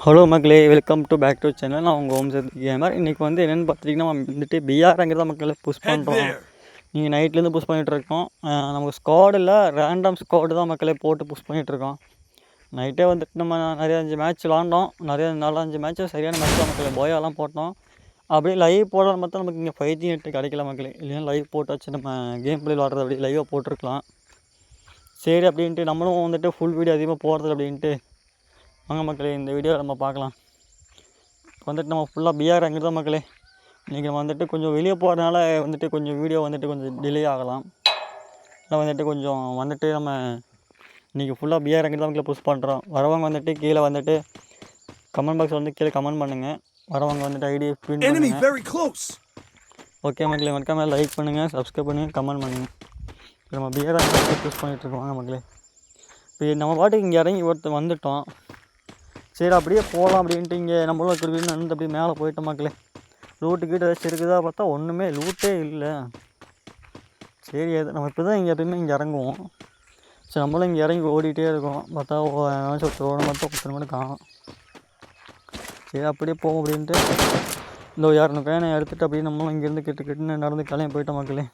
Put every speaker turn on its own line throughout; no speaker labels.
Hello மக்களே, welcome to back to channel. நான் உங்கள் ஹோம் சர்த் கேமர். இன்றைக்கி வந்து என்னென்னு பார்த்தீங்கன்னா, வந்துட்டு பிஆர்ங்கிறத மக்களை புஷ் பண்ணுறோம். நீங்கள் நைட்லேருந்து புஷ் பண்ணிகிட்ருக்கோம். நமக்கு ஸ்குவாட் இல்லை, ரேண்டம் ஸ்குவாடு தான் மக்களை போட்டு புஷ் பண்ணிகிட்ருக்கோம். நைட்டே வந்துட்டு நம்ம நிறைய 5 மேட்ச் விளாண்டோம். நிறைய 4-5 மேட்ச்சு சரியான மேட்ச் தான் மக்களை போயாலாம் போட்டோம். அப்படியே லைவ் போடலாம் பார்த்தா நமக்கு இங்கே 5G நெட்டு கிடைக்கல மக்களே. இல்லைன்னா லைவ் போட்டாச்சு நம்ம கேம் பிளே விளாட்றது அப்படியே லைவாக போட்டிருக்கலாம். சரி அப்படின்ட்டு நம்மளும் வந்துட்டு ஃபுல் வீடியோ அதிகமாக போடுறது அப்படின்ட்டு வாங்க மக்களே, இந்த வீடியோ நம்ம பார்க்கலாம். இப்போ வந்துட்டு நம்ம ஃபுல்லாக பிஆர் அங்கே தான் மக்களே. இன்றைக்கி நம்ம வந்துட்டு கொஞ்சம் வெளியே போகிறதுனால வந்துட்டு கொஞ்சம் வீடியோ வந்துட்டு கொஞ்சம் டிலே ஆகலாம். இல்லை வந்துட்டு கொஞ்சம் வந்துட்டு நம்ம இன்றைக்கி ஃபுல்லாக பிஆர் அங்கே தான் மக்களே புஷ் பண்ணுறோம். வரவங்க வந்துட்டு கீழே வந்துட்டு கமெண்ட் பாக்ஸ் வந்து கீழே கமெண்ட் பண்ணுங்கள். வரவங்க வந்துட்டு ஐடி பின் பண்ணுங்கள். ஓகே மக்களே, மறக்காம லைக் பண்ணுங்கள், சப்ஸ்கிரைப் பண்ணுங்கள், கமெண்ட் பண்ணுங்கள். இப்போ நம்ம பிஆர் அங்கே புஷ் பண்ணிகிட்ருக்கோம் வாங்க மக்களே. இப்போ நம்ம பாட்டுக்கு இங்கே இறங்கி ஒருத்தர் வந்துவிட்டோம். சரி அப்படியே போகலாம் அப்படின்ட்டு இங்கே நம்மளும் திருப்பி நடந்து அப்படியே மேலே போயிட்டோம் மக்களே. லூட்டு கீட்டு ஏதாச்சும் இருக்குதா பார்த்தா ஒன்றுமே லூட்டே இல்லை. சரி நம்ம இப்போ தான் இங்கே எப்பயுமே இங்கே இறங்குவோம். சரி நம்மளும் இங்கே இறங்கி ஓடிட்டே இருக்கோம். பார்த்தா ஒருத்தர் மட்டும் ஒருத்தர் மட்டும் காணும். சரி அப்படியே போவோம் அப்படின்ட்டு இந்த 200 பேனை எடுத்துகிட்டு அப்படியே நம்மளும் இங்கேருந்து கிட்டுன்னு நடந்து கிளம்பி போயிட்டோம் மக்களே.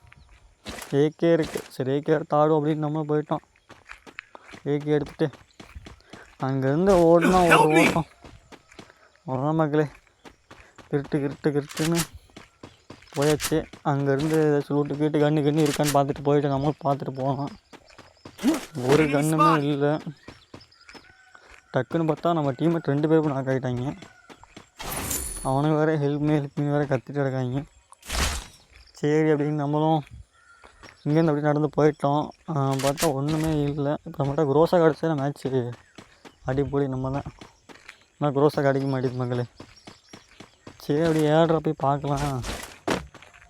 ஏகே இருக்குது, சரி ஏகே எடுத்து ஆடும் அப்படின்னு நம்மளும் போயிட்டோம். ஏகே எடுத்துகிட்டு அங்கேருந்து ஓடுனா ஒரு ஓட்டம் அவ்வளோதான் மக்களே. கிருட்டுன்னு போயாச்சு. அங்கேருந்து ஏதாச்சும் லூட்டு கீட்டு கண்ணு இருக்கான்னு பார்த்துட்டு போயிட்டு நம்மளும் பார்த்துட்டு போனோம். ஒரு கண்ணுமே இல்லை. டக்குன்னு பார்த்தா நம்ம டீம்மேட் 2 பேரும் நாக் ஆகிட்டாங்க. அவனுக்கு வேறு ஹெல்ப் மீ வேறு கத்திட்டு இருக்காங்க. சரி அப்படின்னு நம்மளும் இங்கேருந்து அப்படி நடந்து போயிட்டோம். பார்த்தா ஒன்றுமே இல்லை. இப்போ நம்மகிட்ட குரோஸாக கிடச்சா மேட்ச்சு அடிப்பொடி நம்ம தான். ஆனால் குரோஸாக அடிக்க மாட்டேங்குது மக்களே. சரி அப்படி ஏடுற போய் பார்க்கலாம்.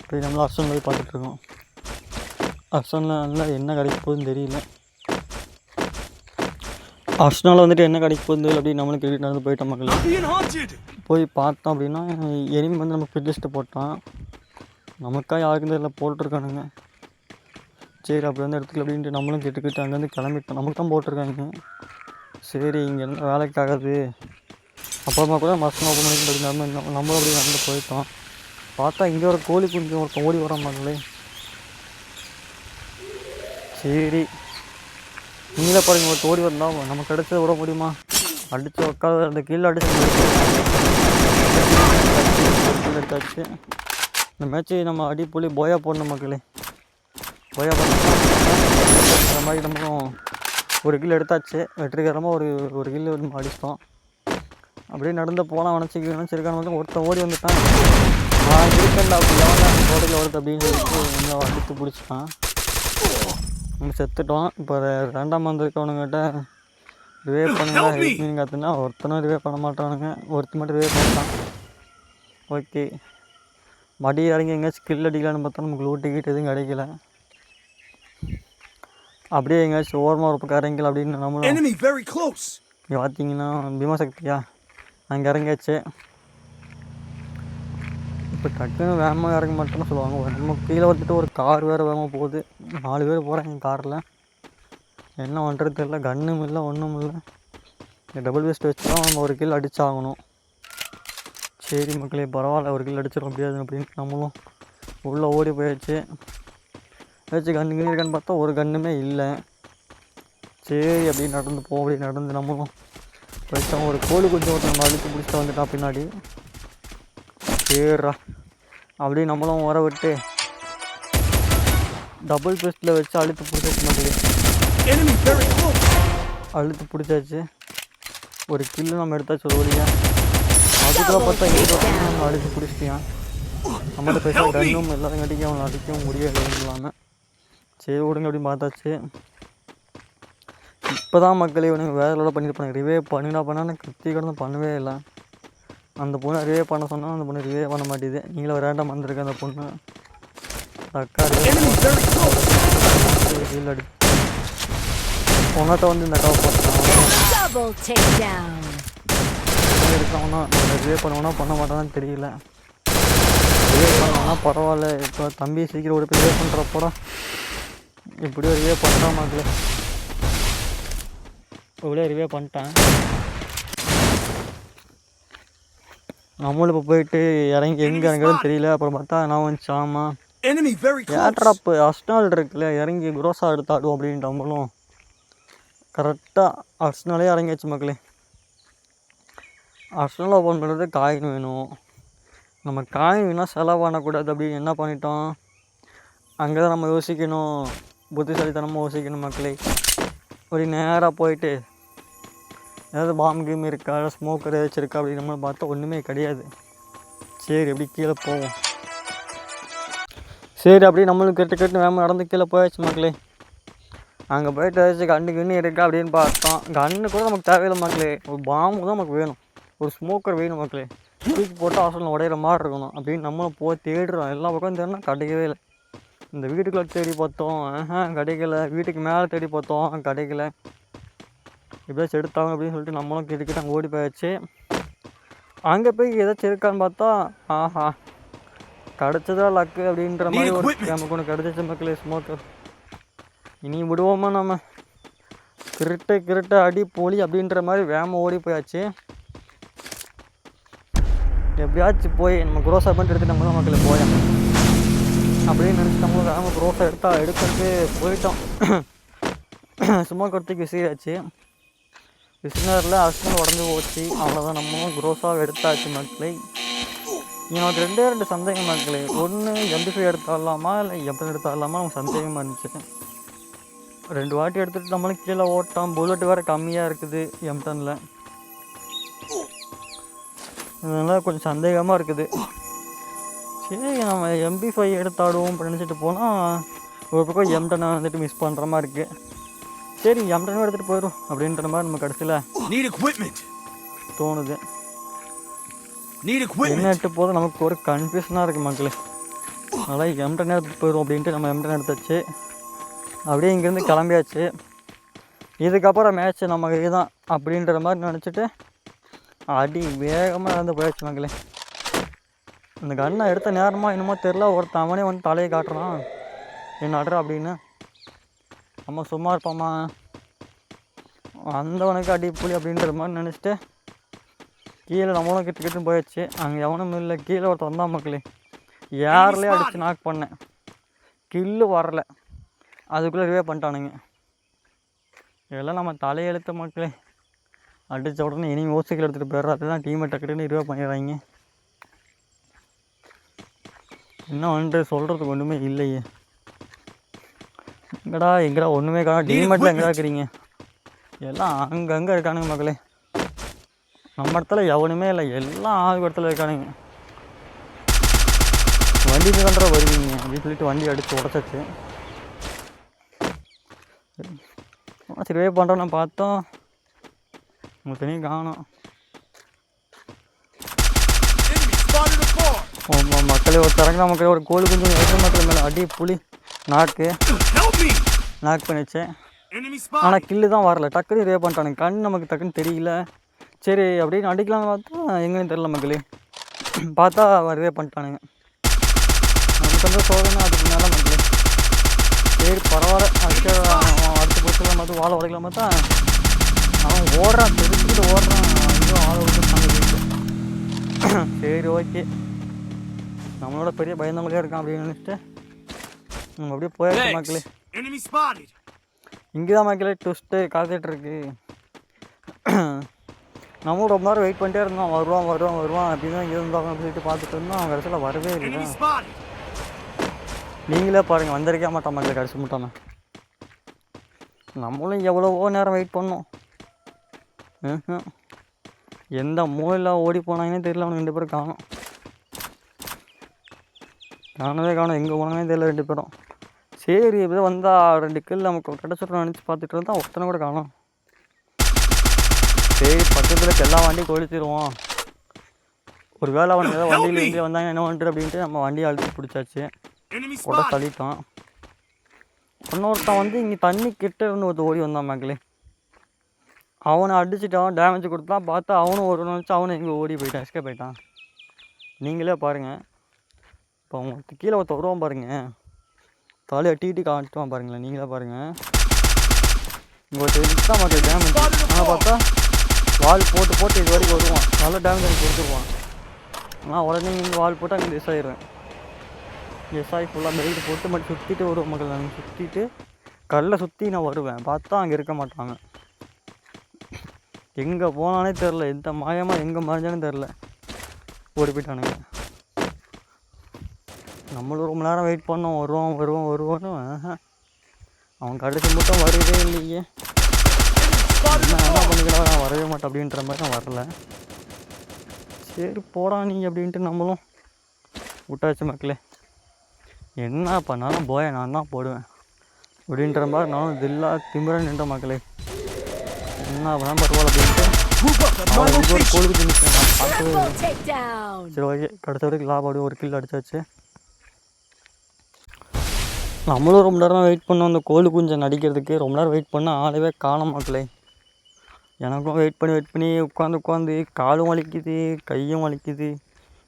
போய் நம்மளும் அர்சன் போய் பார்த்துட்ருக்கோம். அர்சனில் நல்லா என்ன கிடைக்க போகுதுன்னு தெரியல. அர்சனால் வந்துட்டு என்ன கிடைக்க போகுது அப்படின்னு நம்மளும் கிரிக்கெட் நடந்து போயிட்டோம் மக்களே. போய் பார்த்தோம் அப்படின்னா எனிமி வந்து நம்ம ஃபிட் லிஸ்ட்டு போட்டோம். நமக்காக யாருக்கும் தெரியல போட்டிருக்கானுங்க. சரி அப்படி வந்து இடத்துல அப்படின்ட்டு நம்மளும் கிட்ட அங்கேருந்து கிளம்பிட்டோம். நமக்கு தான் போட்டிருக்காங்க. சரி இங்கே என்ன வேலைக்கு ஆகாது, அப்புறமா கூட மஸ்ட் ஓப்பன் பண்ணி அப்படி நம்மளும் அப்படி நடந்து போயிட்டோம். பார்த்தா இங்கே ஒரு கோழி குஞ்சு ஒருத்தன் ஓடி வர மாதிரிலே. சரி நீங்களே பாருங்கள், ஒரு ஓடி வந்தால் நமக்கு கிடச்சது விட முடியுமா? அடித்து உட்காந்து அந்த கீழே அடிச்சு எடுத்தாச்சு. இந்த மேட்ச்சு நம்ம அடிப்பொலி போயா போடணும் மக்களே. போயா போடணும். அந்த மாதிரி நம்மளும் ஒரு கில் எடுத்தாச்சு. வெற்றிகரமாக ஒரு கில் நம்ம அடிச்சிட்டோம். அப்படியே நடந்து போகலாம் நினச்சிருக்கான ஒருத்தன் ஓடி வந்துட்டான். நான் இருக்கேன்டா அப்படி எவன் கோடையில் வருது அப்படின்னு சொல்லிட்டு அடித்து பிடிச்சிட்டான். நம்ம செத்துட்டோம். இப்போ 2ஆம் வந்திருக்கவனுங்கிட்ட ரிவே பண்ணுங்க ஹெல்ப்னு கற்றுனா ஒருத்தனும் ரிவே பண்ண மாட்டானுங்க. ஒருத்தர் மட்டும் ரிவே பண்ணிட்டான். ஓகே மடி இறங்கி எங்கேயாச்சும் ஸ்கில் அடிக்கலான்னு பார்த்தா நமக்கு லூட்டு கீட்டு எதுவும் கிடைக்கல. அப்படியே எங்கேயாச்சும் ஓரமாக ஒரு பக்கம் இறங்கல அப்படின்னு நம்மளும் இங்கே பார்த்தீங்கன்னா பீமாசக்தியா அங்கே இறங்கியாச்சு. இப்போ டக்குன்னு வேகமாக இறங்க மாட்டோம்னு சொல்லுவாங்க. நம்ம கீழே வந்துட்டு ஒரு கார் வேறு வேகமாக போகுது. 4 பேர் போகிறாங்க காரில். என்ன பண்ணுறது தெரியல. கன்னும் இல்லை ஒன்றும் இல்லை. டபுள் வேஸ்ட் வச்சு தான் நம்ம ஒரு கில் அடித்தாகணும். சரி மக்களே பரவாயில்ல, ஒரு கில் அடிச்சிட முடியாது அப்படின்ட்டு நம்மளும் உள்ளே ஓடி போயாச்சு. ஏதாச்சும் கன்று இருக்கான்னு பார்த்தா ஒரு கன்றுமே இல்லை. சரி அப்படியே நடந்து அப்படி நடந்து நம்மளும் போயிட்டோம். ஒரு கோழி குஞ்சு ஒருத்தவங்க அடித்து பிடிச்சிட்டு வந்துட்டான் பின்னாடி. சரிடா அப்படியே நம்மளும் வர விட்டு டபுள் பெஸ்ட்டில் வச்சு அழுத்து பிடிச்சாச்சு மக்களே. அழுத்து பிடிச்சாச்சு. ஒரு கில்லு நம்ம எடுத்தாச்சு ஒரு வழியாக. அதுக்குள்ள பார்த்தா நம்ம அடித்து பிடிச்சிட்டான். நம்மகிட்ட பேச கன்னும் எல்லாத்தையும் கட்டிக்க அவனை அடிக்கவும் முடியாது. சரி விடுங்க அப்படின்னு பார்த்தாச்சு. இப்போ தான் மக்களே இவனுங்க வேறு லெவலில் பண்ணியிருப்பாங்க. ரிவே பண்ணான்னு கத்தி கிடந்து பண்ணவே இல்லை. அந்த பொண்ணை ரிவே பண்ண சொன்னால் அந்த பொண்ணு ரிவே பண்ண மாட்டேது. நீங்களே ஒரு ரேண்டம் வந்திருக்க அந்த பொண்ணு அக்கா கீழே அடி பொண்ணாட்ட வந்து இந்த அக்காவை போட்டான். ரிவே பண்ணுவோன்னா பண்ண மாட்டான்னு தெரியல. ரிவே பண்ணோன்னா பரவாயில்ல. இப்போ தம்பி சீக்கிரம் ஒரு ரிவே பண்ணுறப்போட இப்படி ஒரு ரிவே பண்ணுறா மக்களே. இவ்வளோ ரிவே பண்ணிட்டேன். நம்மளும் இப்போ போயிட்டு இறங்கி எங்கே இறங்குறதுன்னு தெரியல. அப்புறம் பார்த்தா நான் வந்துச்சு ஆமாம் ஏட்ராப்பு அர்ஸ்னால் இருக்குல்ல, இறங்கி குரோஸா எடுத்து ஆடுவோம் அப்படின்ட்டு நம்மளும் கரெக்டாக அர்ஸ்னாலே இறங்கியாச்சு மக்களே. அர்ஸ்னால் ஓப்பன் பண்ணுறது காயின் வேணும். நம்ம காயின் வேணால் செலவு பண்ணக்கூடாது அப்படின்னு என்ன பண்ணிட்டோம், அங்கே தான் நம்ம யோசிக்கணும், புத்திசாலித்தனமாக யோசிக்கணும் மக்களே. ஒரு நேராக போயிட்டு ஏதாவது பாம் கேம் இருக்கா, ஸ்மோக்கர் ஏதாச்சும் இருக்கா அப்படின்னு நம்மளும் பார்த்தா ஒன்றுமே கிடையாது. சரி அப்படி கீழே போவோம். சரி அப்படியே நம்மளும் கெட்டு வேமா நடந்து கீழே போயாச்சு மக்களே. அங்கே போயிட்டு ஏதாச்சும் கண்ணு இருக்கா அப்படின்னு பார்த்தோம். கன்று கூட நமக்கு தேவையில்லை மக்களே, ஒரு பாம்பு தான் நமக்கு வேணும், ஒரு ஸ்மோக்கர் வேணும் மக்களே. தூக்கி போட்டு ஹாஸ்டலில் உடையிற மாதிரி இருக்கணும் அப்படின்னு நம்மளும் போய் தேடுறோம். எல்லா பக்கம் தேடினா கிடைக்கவே இல்லை. இந்த வீட்டுக்குள்ளே தேடி பார்த்தோம், கிடைக்கல. வீட்டுக்கு மேலே தேடி பார்த்தோம், கிடைக்கல. எப்படியாச்சும் எடுத்தாங்க அப்படின்னு சொல்லிட்டு நம்மளும் கிட்டக்கிட்ட அங்கே ஓடி போயாச்சு. அங்கே போய் ஏதாச்சும் இருக்கான்னு பார்த்தா ஆஹா கிடச்சதா லக்கு அப்படின்ற மாதிரி ஒரு நமக்கு ஒன்று கிடச்சிச்சு மக்களே, ஸ்மோக்கர். இனி விடுவோமா நம்ம, கிருட்ட அடி போலி அப்படின்ற மாதிரி வேம ஓடி போயாச்சு. எப்படியாச்சும் போய் நம்ம குரோஸா பண்ணிட்டு எடுத்துட்டு நம்ம தான் மக்களை போயாங்க அப்படின்னு நினச்சி நம்ம வேம குரோஸா எடுக்கிறது போயிட்டோம். ஸ்மோக்கர் தூக்கி விசிறியாச்சு. விசினரில் அர்ஸ்னால் உடஞ்சி போச்சு. அவ்வளோதான், நம்மளும் குரோஸாக எடுத்தாச்சு மக்களே. எனக்கு 2 சந்தேகம் மக்களே. ஒன்று MP5 எடுத்தாடலாமா இல்லை எப்படி எடுத்தாடலாமா நமக்கு சந்தேகமாக இருந்துச்சு. 2 வாட்டி எடுத்துகிட்டு நம்மளும் கீழே ஓட்டோம். புல்லட் வேறு கம்மியாக இருக்குது M10ல், அதனால் கொஞ்சம் சந்தேகமாக இருக்குது. சரி நம்ம MP5 எடுத்தாடுவோம் இப்போ நினச்சிட்டு போனால் ஒரு பக்கம் M10 வந்துட்டு மிஸ் பண்ணுற மாதிரி இருக்குது. சரி M10 எடுத்துகிட்டு போயிடும் அப்படின்ற மாதிரி நம்ம கடைசியில் தோணுது. என்ன எடுத்து போதும் நமக்கு ஒரு கன்ஃபியூஷனாக இருக்குது மக்களே. அதனால் M10 எடுத்துகிட்டு போயிடும் அப்படின்ட்டு நம்ம M10 எடுத்தாச்சு. அப்படியே இங்கேருந்து கிளம்பியாச்சு. இதுக்கப்புறம் மேட்ச்சு நம்ம இதுதான் அப்படின்ற மாதிரி நினச்சிட்டு அடி வேகமாக நடந்து போயாச்சு மக்களே. இந்த கன்னை எடுத்த நேரமாக என்னமோ தெரில, ஒருத்தன் அவனே வந்து தலையை காட்டுறான் என்ன ஆடுற அப்படின்னு. நம்ம சும்மா இருப்போம்மா, வந்தவனுக்கு அடி புலி அப்படின்ற மாதிரி நினச்சிட்டு கீழே நம்மளும் கிட்டுன்னு போயாச்சு. அங்கே எவனும் இல்லை, கீழே ஒருத்தர் வந்தான் மக்களே. யார்லேயே அடித்து நாக் பண்ணேன், கில்லு வரல, அதுக்குள்ளே ரிவே பண்ணிட்டானுங்க. இதெல்லாம் நம்ம தலையெழுத்த மக்களே. அடித்த உடனே இனி ஓசிக்கல் எடுத்துகிட்டு போயிடுறோம், அதுதான் டீமை டக்குன்னு ரிவே பண்ணிடுறாங்க. என்ன வந்துட்டு சொல்கிறதுக்கு ஒன்றுமே இல்லையே. எங்கடா ஒன்றுமே காணும். டீமெட்டில் எங்கடா இருக்கிறீங்க, எல்லாம் அங்கங்கே இருக்கானுங்க மக்களே. நம்ம இடத்துல எவனுமே இல்லை, எல்லாம் ஆறு இடத்துல இருக்கானுங்க. வண்டி தான்ற வருவீங்க அப்படின்னு சொல்லிட்டு வண்டி அடித்து உடச்சாச்சு. சரி வே பண்ணுறோன்னு பார்த்தோம், உங்களுக்கு தனியும் காணும். மக்களே ஒரு தரங்கலாம் மக்களே, ஒரு கோழி கொஞ்சம் எட்டு மக்கள் மேலே அடி புலி நாக் பண்ணிச்சு. ஆனால் கில்லு தான் வரல, டக்குன்னு ரே பண்ணிட்டானுங்க. கண் நமக்கு டக்குன்னு தெரியல. சரி அப்படின்னு அடிக்கலாம்னு பார்த்தா எங்கேயும் தெரில மக்களே. பார்த்தா ரே பண்ணிட்டானுங்க. நமக்கு வந்து சோதனை அதுக்கு மேலே மக்களே. சரி பரவாயில்ல, அதுக்கு அடுத்த பொருட்கள் பார்த்து வாழை உடைக்கலாம் பார்த்தா அவன் ஓடுறான், தெரிஞ்சுக்கிட்டு ஓடுறான். ஐயோ ஆளை விட்டுட்டாங்க வீட்டு. சரி ஓகே, நம்மளோட பெரிய பயந்தவங்களே இருக்கான் அப்படின்னு நினச்சிட்டு நம்ம அப்படியே போயாச்சு மக்களே. இங்கே தான் மக்களே ட்விஸ்ட்டு காத்துட்டு இருக்கு. நம்மளும் ரொம்ப நேரம் வெயிட் பண்ணிட்டே இருந்தோம், வருவான் அப்படின்னு இங்கே இருந்தாங்க அப்படின்னு சொல்லிட்டு பார்த்துட்டு இருந்தோம். அவன் கடைசியில் வரவே இல்லை. நீங்களே பாருங்கள், வந்திருக்கே மாட்டான் மக்களே கடைசி முட்டாமல். நம்மளும் எவ்வளவோ நேரம் வெயிட் பண்ணோம். எந்த மூலையில் ஓடி போனாங்கன்னே தெரியல. அவனுக்கு 2 பேரும் காணும், எங்கே போனாங்கன்னே தெரியல 2 பேரும். சரி இப்போ வந்தால் 2 கில் நமக்கு கிடச்சிட்டோம் நினச்சி பார்த்துட்டு இருந்தால் ஒருத்தனை கூட காணும். சரி பக்கத்தில் எல்லா வண்டியும் கொளுத்திடுவோம், ஒரு வேளை அவன் ஏதாவது வண்டியில் இருந்து வந்தாங்க என்ன வந்துட்டு அப்படின்ட்டு நம்ம வண்டியை அழுத்தி பிடிச்சாச்சு. கூட தள்ளிட்டான். இன்னொருத்தான் வந்து இங்கே தண்ணி கிட்ட இருந்து ஒரு ஓடி வந்தான் மக்களே. அவனை அடிச்சுட்டான், டேமேஜ் கொடுத்தான். பார்த்தா அவனும் ஒரு நினச்சி அவனும் எங்கே ஓடி போயிட்டான், எஸ்கேப் போயிட்டான். நீங்களே பாருங்கள், இப்போ அவங்களுக்கு கீழே ஒருத்த வருவான் பாருங்கள், தலையை டீட்டி காட்டுவான் பாருங்களேன். நீங்களே பாருங்கள், இங்கே ஒருத்தர் தான் மக்கள் டேமேஜ். ஆனால் பார்த்தா வால் போட்டு இது வரைக்கும் வருவான், நல்ல டேமேஜ் எனக்கு கொடுத்துருவான். நான் உடனே இங்கே வால் போட்டு அங்கே டிஸ் ஆயிடுவேன். டிஸ் ஆகி ஃபுல்லாக பெல்ட் போட்டு மட்டும் சுற்றிட்டு வருவேன் மக்கள். நான் சுற்றிட்டு கல்லை சுற்றி நான் வருவேன். பார்த்தா அங்கே இருக்க மாட்டாங்க. எங்கே போனானே தெரில, எந்த மாயமாக எங்கே மறைஞ்சானே தெரில, ஓடி போயிட்டானுங்க. நம்மளும் ரொம்ப நேரம் வெயிட் பண்ணோம், வருவோன்னு அவன் கடைசி மட்டும் வரவே இல்லையே. என்ன பண்ணிக்கலாம், நான் வரவே மாட்டேன் அப்படின்ற மாதிரி நான் வரல. சரி போடா நீ அப்படின்ட்டு நம்மளும் விட்டாச்சு மக்களே. என்ன பண்ணாலும் போய நான் தான் போடுவேன் அப்படின்ற மாதிரி நானும் தில்லா திமிர நின்ற மக்களே. என்ன பண்ணால் பரவாயில்ல அப்படின்ட்டு ஒரு கோழுக்கு திணிச்சேன் நான் பார்த்து. சரி ஓகே, கடைசி வரைக்கும் லாபம் அப்படி ஒரு கில் அடிச்சாச்சு. நம்மளும் ரொம்ப நேரம் வெயிட் பண்ணோம் அந்த கோழி குஞ்சை நடிக்கிறதுக்கு. ரொம்ப நேரம் வெயிட் பண்ண ஆளவே காணோம் மக்களே. எனக்கும் வெயிட் பண்ணி உட்காந்து காலும் வலிக்குது, கையும் வலிக்குது.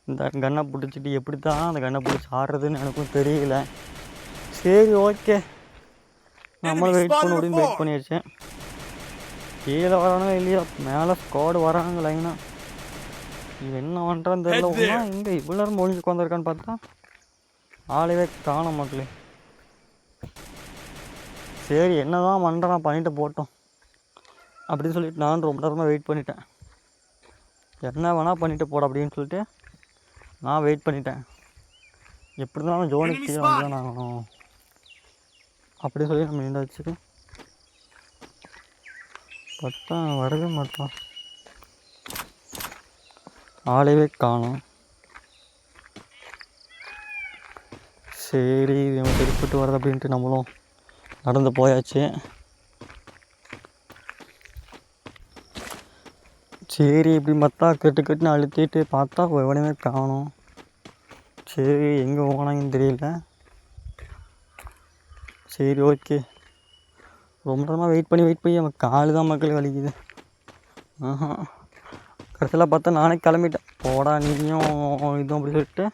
இந்த கன்னை பிடிச்சிட்டு எப்படி தான் அந்த கன்னை பிடிச்சி ஆடுறதுன்னு எனக்கும் தெரியல. சரி ஓகே, நம்மளும் வெயிட் அப்படின்னு வெயிட் பண்ணியாச்சு. கீழே வரானுங்க இல்லையா, மேலே ஸ்குவாடு வரானுங்க லைனாக. இது என்ன பண்ணுறான்னு தெரியல. ஒன்றா இங்கே இவ்வளோ நேரம் முடிஞ்சு உட்காந்துருக்கான்னு பார்த்தா ஆளவே காணோம் மக்களே. சரி என்ன தான் பண்ணுறேன், பண்ணிவிட்டு போட்டோம் அப்படின்னு சொல்லிட்டு நான் ரொம்ப நேரமாக வெயிட் பண்ணிட்டேன். என்ன வேணால் பண்ணிவிட்டு போட அப்படின்னு சொல்லிட்டு நான் வெயிட் பண்ணிட்டேன். எப்படி இருந்தாலும் ஜோனுக்கு கீழே வந்து நான் அப்படி சொல்லி நம்ம நின்று வச்சுட்டு பார்த்தா வரவே மாட்டான், ஆளவே காணோம். சரி நம்ம திருப்பிட்டு வர்றது அப்படின்ட்டு நம்மளும் நடந்து போயாச்சு. சரி இப்படி பார்த்தா கட்டுன்னு அழுத்திட்டு பார்த்தா எவனையுமே காணோம். சரி எங்கே போனாங்கன்னு தெரியல. சரி ஓகே, ரொம்ப நேரமாக வெயிட் பண்ணி அவன் காலு தான் மக்கள் வலிக்குது. கடைசியில் பார்த்தா நானே கிளம்பிட்டேன். போடா நீயும் இதுவும் அப்படி சொல்லிட்டு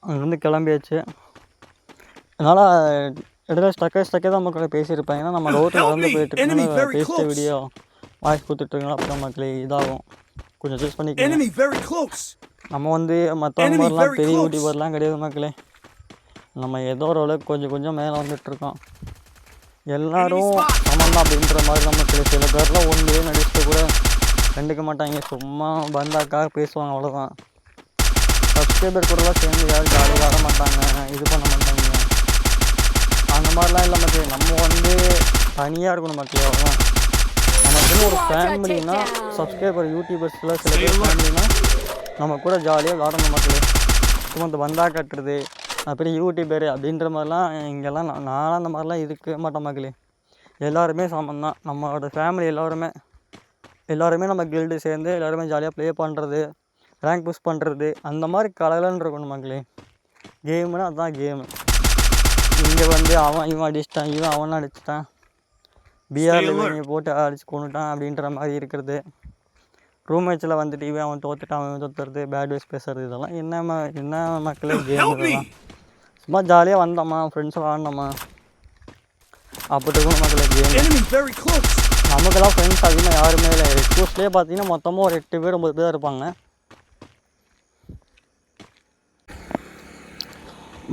அங்கேருந்து கிளம்பியாச்சு. அதனால் இடையில ஸ்டக்கே தான் மக்களை பேசியிருப்பேன். ஏன்னா நம்ம ரோட்டில் நடந்து போயிட்டு பேசிட்ட வீடியோ வாய்ஸ் கொடுத்துட்ருக்கோம். அப்போ தான் மக்களே இதாகும், கொஞ்சம் சூஸ் பண்ணிக்கலாம். நம்ம வந்து மற்றவங்க மாதிரிலாம் பெரிய யூடியூபர்லாம் கிடையாது மக்களே. நம்ம ஏதோ ஒரு அளவுக்கு கொஞ்சம் மேலே வந்துட்டுருக்கோம். எல்லோரும் சமந்தான் அப்படின்ற மாதிரி தான் மக்களே. சில பேர்லாம் ஒன்றுலேயே நடிச்சுட்டு கூட கண்டுக்க மாட்டாங்க, சும்மா பந்தாக்காக பேசுவாங்க, அவ்வளோதான். சப்ஸ்கிரைபர் கூடலாம் சேர்ந்து யாரும் ஜாலியாக ஆட மாட்டாங்க, இது பண்ண மாட்டாங்க. அந்த மாதிரிலாம் இல்லை மக்களே. நம்ம வந்து தனியாக இருக்கணும் மக்களே, அவ்வளோதான். நமக்குன்னு ஒரு ஃபேமிலினா சப்ஸ்கிரைபர் யூடியூபர்ஸில் சில பேர் ஃபேமிலினா நம்ம கூட ஜாலியாக விளாடணும் மக்களே. சும்மா இந்த பந்தா கட்டுறது அப்புறம் யூடியூபர் அப்படின்ற மாதிரிலாம் இங்கெல்லாம் நானும் அந்த மாதிரிலாம் இருக்க மாட்டேன் மக்களே. எல்லாருமே சமந்தான். நம்மளோட ஃபேமிலி எல்லாருமே நம்ம கில்டு சேர்ந்து எல்லாருமே ஜாலியாக ப்ளே பண்ணுறது, ரேங்க் புஷ் பண்ணுறது, அந்த மாதிரி கலகலன்னு இருக்கணும் மக்களே. கேமுன்னா அதுதான் கேமு. இங்கே வந்து இவன் அடிச்சிட்டான், அவன் அடிச்சிட்டான், பிஆரில் இவன் போட்டு அடித்து கொண்டுட்டான் அப்படின்ற மாதிரி இருக்கிறது. ரூம் மேட்சில் வந்துட்டு அவன் தோத்துட்டான், அவன் தோத்துறது, பேட் வைஸ் பேசுறது, இதெல்லாம் என்ன மக்களே கேம் இதெல்லாம். சும்மா ஜாலியாக வந்தோம்மா, ஃப்ரெண்ட்ஸோட ஆடினோம்மா அப்படி இருக்கணும் மக்களே கேம். நமக்கெல்லாம் ஃப்ரெண்ட்ஸ் அதிகமாக யாருமே இல்லை. ரெக்வஸ்ட்லேயே பார்த்தீங்கன்னா மொத்தமாக ஒரு 8 பேர் 9 பேர் இருப்பாங்க.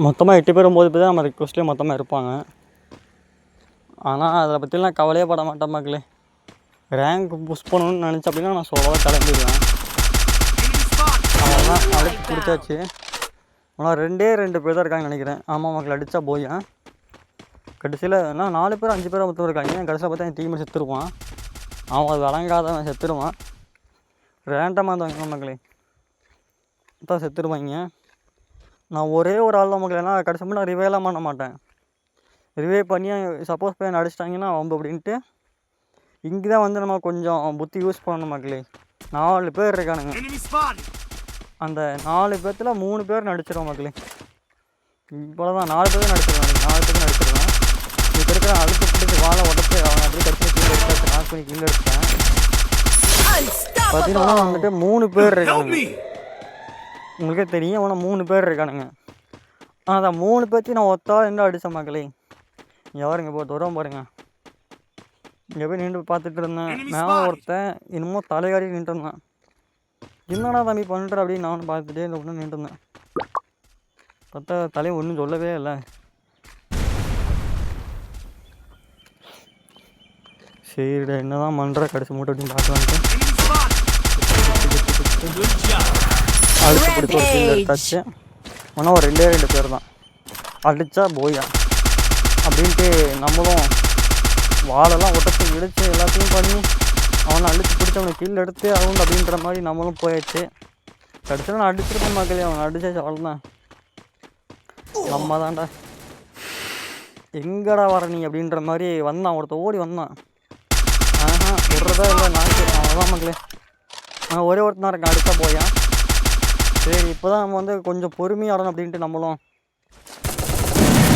மொத்தமாக 8 பேர் 9 பேர் தான் நம்ம ரெக்வஸ்ட்லேயே மொத்தமாக இருப்பாங்க. ஆனால் அதை பற்றிலாம் கவலையே பட மாட்டேன் மக்களே. ரேங்க் புஷ் பண்ணணும்னு நினச்சேன் அப்படின்னா நான் சோலோவாக கிளம்பிடுவேன். அவ்வளோதான், அழைச்சி பிடிச்சாச்சு. ஆனால் 2 பேர் தான் இருக்காங்கன்னு நினைக்கிறேன். ஆமாம் மக்கள், அடித்தா போய் கடைசியில் என்ன 4 பேர் 5 பேர் மொத்தம் இருக்காங்க. கடைசியில் பார்த்தா என் டீமை செத்துருவான். அவன் அது வழங்காதவன் செத்துருவான். ரேண்டமாக இருந்தவங்க மக்களே தான் செத்துருவாங்க. நான் ஒரே ஒரு ஆள் தான் மக்களே. ஏன்னா கடைசி மட்டும் நான் ரிவேலாம் பண்ண மாட்டேன். ரிவே பண்ணி சப்போஸ் போய் அடிச்சிட்டாங்கன்னா அவங்க அப்படின்ட்டு இங்கே தான் வந்து நம்ம கொஞ்சம் புத்தி யூஸ் பண்ணணும் மக்களே. 4 பேர் இருக்கானுங்க. அந்த 4 பேர்த்தில் 3 பேர் நடிச்சிருவோம் மக்களே. இவ்வளோதான், 4 பேர் நடிச்சிருவேன். 4 பேர் நடிச்சிருவேன். இப்போ இருக்கிற அழுத்து பிடிச்சி வாழை உடச்சு அவன் அப்படியே கடைசி கீழே எடுத்து நாக் பண்ணி கீழே எடுத்தேன். பார்த்தீங்கன்னா வந்துட்டு 3 பேர் இருக்கானுங்க. உங்களுக்கே தெரியும், ஆனால் 3 பேர் இருக்கானுங்க. அதான் 3 பேர்த்தையும் நான் ஒத்தாள் நின்று அடித்தேன் மக்களே. இங்கே பாருங்க, இப்போ தூரம் பாருங்க. இங்கே போய் நின்று பார்த்துட்டு இருந்தேன். மேலே ஒருத்தன் இன்னமும் தலைகாடி நின்றுருந்தான். என்னடா தம்பி பண்ணுற அப்படின்னு நானும் பார்த்துட்டே இந்த ஒன்று நின்றுருந்தேன். பார்த்தா தலையை ஒன்றும் சொல்லவே இல்லை. சரிடா என்ன தான் பண்ணுற கடைசி மூட்டை அப்படின்னு பார்க்கலான்ட்டு அடிச்சு பிடிச்சி ஒரு கீழே எடுத்தாச்சு. ஆனால் ஒரு 2 பேர் தான் அடித்தா போயா அப்படின்ட்டு நம்மளும் வாழெல்லாம் ஒட்டச்சு இடிச்சு எல்லாத்தையும் பண்ணி அவனை அடித்து பிடிச்சி அவனை கீழே எடுத்து அவங்க அப்படின்ற மாதிரி நம்மளும் போயாச்சு. கடைசியில் நான் அடிச்சிருப்பேன் மக்களே, அவனை அடிச்சாச்சு அவ்வளோதான். நம்ம தான்டா எங்கடா வர நீ அப்படின்ற மாதிரி வந்தான், ஒருத்த ஓடி வந்தான். விடுறதா இல்லை நாளைக்கு அவ்வளோதான் மக்களே. ஒரே ஒருத்தன் இருக்கான் அடித்தா போயா. சரி இப்போ தான் நம்ம வந்து கொஞ்சம் பொறுமையாக ஆடணும் அப்படின்ட்டு நம்மளும்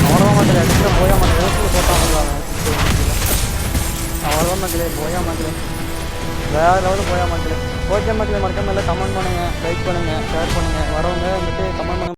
அவ்வளோதான் மக்களே. அடிச்சா போயா மக்களே, எழுத்துல போட்டாங்க அவ்வளோதான் மக்களே. போயா மக்களே, வேறு லெவலில் போயா மக்களே. ஓகே மக்களே, மறக்காம எல்லாம் கமெண்ட் பண்ணுங்கள், லைக் பண்ணுங்கள், ஷேர் பண்ணுங்கள். வர